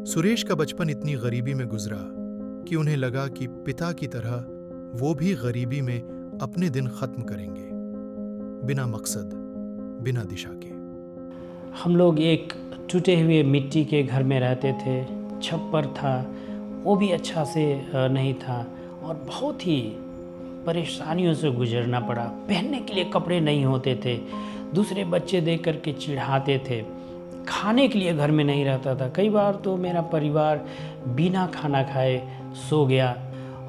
सुरेश का बचपन इतनी गरीबी में गुजरा कि उन्हें लगा कि पिता की तरह वो भी गरीबी में अपने दिन खत्म करेंगे, बिना मकसद, बिना दिशा के। हम लोग एक टूटे हुए मिट्टी के घर में रहते थे। छप्पर था, वो भी अच्छा से नहीं था और बहुत ही परेशानियों से गुजरना पड़ा। पहनने के लिए कपड़े नहीं होते थे, दूसरे बच्चे देख कर के चिढ़ाते थे। खाने के लिए घर में नहीं रहता था। कई बार तो मेरा परिवार बिना खाना खाए सो गया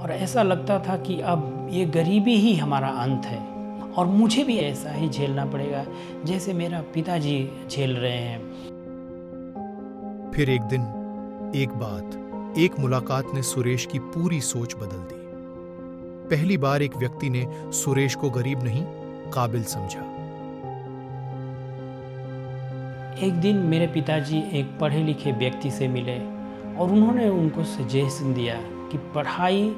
और ऐसा लगता था कि अब ये गरीबी ही हमारा अंत है और मुझे भी ऐसा ही झेलना पड़ेगा जैसे मेरा पिताजी झेल रहे हैं। फिर एक दिन, एक बात, एक मुलाकात ने सुरेश की पूरी सोच बदल दी। पहली बार एक व्यक्ति ने सुरेश को गरीब नहीं, काबिल समझा। एक दिन मेरे पिताजी एक पढ़े लिखे व्यक्ति से मिले और उन्होंने उनको सजेशन दिया कि पढ़ाई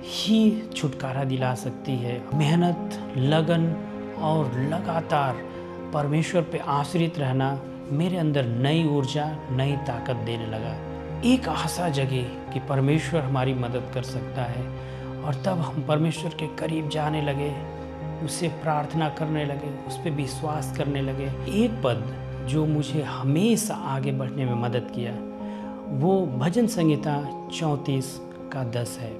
ही छुटकारा दिला सकती है। मेहनत, लगन और लगातार परमेश्वर पे आश्रित रहना मेरे अंदर नई ऊर्जा, नई ताकत देने लगा। एक आशा जगी कि परमेश्वर हमारी मदद कर सकता है और तब हम परमेश्वर के करीब जाने लगे, उससे प्रार्थना करने लगे, उस पर विश्वास करने लगे। एक पद जो मुझे हमेशा आगे बढ़ने में मदद किया वो भजन संहिता 34 का 10 है।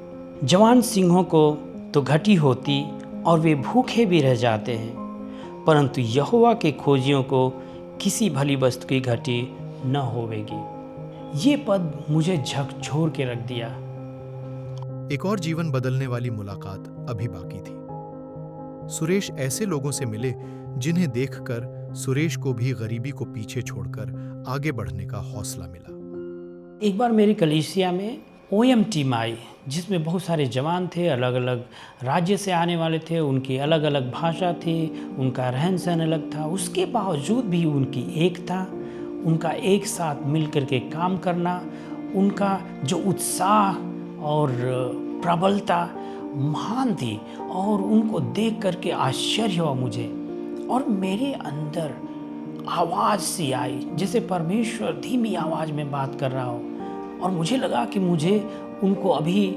जवान सिंहों को तो घटी होती और वे भूखे भी रह जाते हैं, परंतु यहोवा के खोजियों को किसी भली वस्तु की घटी न होवेगी। ये पद मुझे झकझोर के रख दिया। एक और जीवन बदलने वाली मुलाकात अभी बाकी थी। सुरेश ऐसे लोगों से मिले जिन्हें देखकर सुरेश को भी गरीबी को पीछे छोड़कर आगे बढ़ने का हौसला मिला। एक बार मेरी कलीसिया में ओएम टीम आई जिसमें बहुत सारे जवान थे, अलग अलग राज्य से आने वाले थे, उनकी अलग अलग भाषा थी, उनका रहन सहन अलग था। उसके बावजूद भी उनकी एकता, उनका एक साथ मिल कर के काम करना, उनका जो उत्साह और प्रबलता महान थी और उनको देख करके आश्चर्य हुआ मुझे। और मेरे अंदर आवाज़ सी आई जैसे परमेश्वर धीमी आवाज़ में बात कर रहा हो और मुझे लगा कि मुझे उनको अभी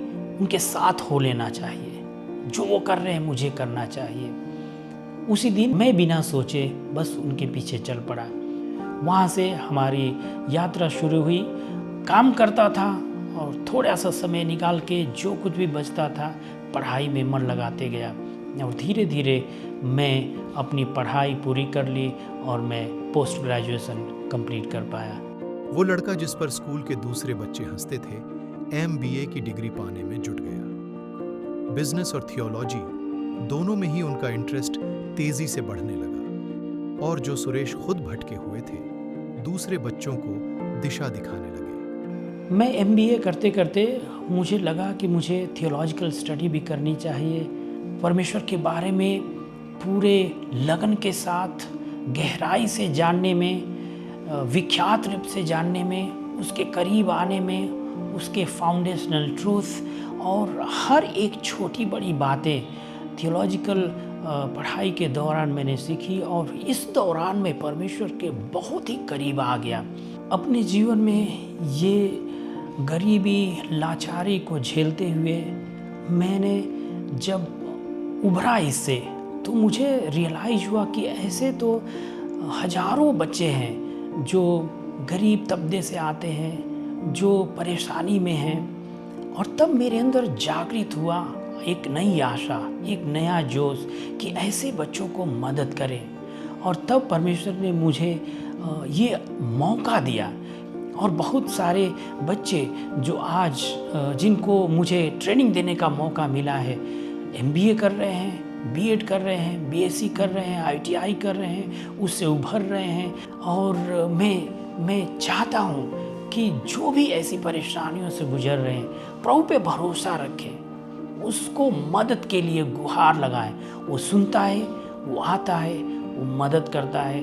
उनके साथ हो लेना चाहिए, जो वो कर रहे हैं मुझे करना चाहिए। उसी दिन मैं बिना सोचे बस उनके पीछे चल पड़ा। वहाँ से हमारी यात्रा शुरू हुई। काम करता था और थोड़ा सा समय निकाल के जो कुछ भी बचता था पढ़ाई में मन लगाते गया और धीरे धीरे मैं अपनी पढ़ाई पूरी कर ली और मैं पोस्ट ग्रेजुएशन कंप्लीट कर पाया। वो लड़का जिस पर स्कूल के दूसरे बच्चे हंसते थे, MBA की डिग्री पाने में जुट गया। बिजनेस और थियोलॉजी दोनों में ही उनका इंटरेस्ट तेजी से बढ़ने लगा और जो सुरेश खुद भटके हुए थे, दूसरे बच्चों को दिशा दिखाने लगे। मैं MBA करते करते मुझे लगा कि मुझे थियोलॉजिकल स्टडी भी करनी चाहिए। परमेश्वर के बारे में पूरे लगन के साथ गहराई से जानने में, विख्यात रूप से जानने में, उसके करीब आने में, उसके फाउंडेशनल ट्रूथ और हर एक छोटी बड़ी बातें थियोलॉजिकल पढ़ाई के दौरान मैंने सीखी और इस दौरान मैं परमेश्वर के बहुत ही करीब आ गया। अपने जीवन में ये गरीबी, लाचारी को झेलते हुए मैंने जब उभरा इससे तो मुझे रियलाइज हुआ कि ऐसे तो हजारों बच्चे हैं जो गरीब तबके से आते हैं, जो परेशानी में हैं। और तब मेरे अंदर जागृत हुआ एक नई आशा, एक नया जोश कि ऐसे बच्चों को मदद करें। और तब परमेश्वर ने मुझे ये मौका दिया और बहुत सारे बच्चे जो आज जिनको मुझे ट्रेनिंग देने का मौका मिला है, MBA कर रहे हैं, B.Ed कर रहे हैं, BSc कर रहे हैं, ITI कर रहे हैं, उससे उभर रहे हैं। और मैं चाहता हूँ कि जो भी ऐसी परेशानियों से गुजर रहे हैं प्रभु पे भरोसा रखें, उसको मदद के लिए गुहार लगाएं। वो सुनता है, वो आता है, वो मदद करता है।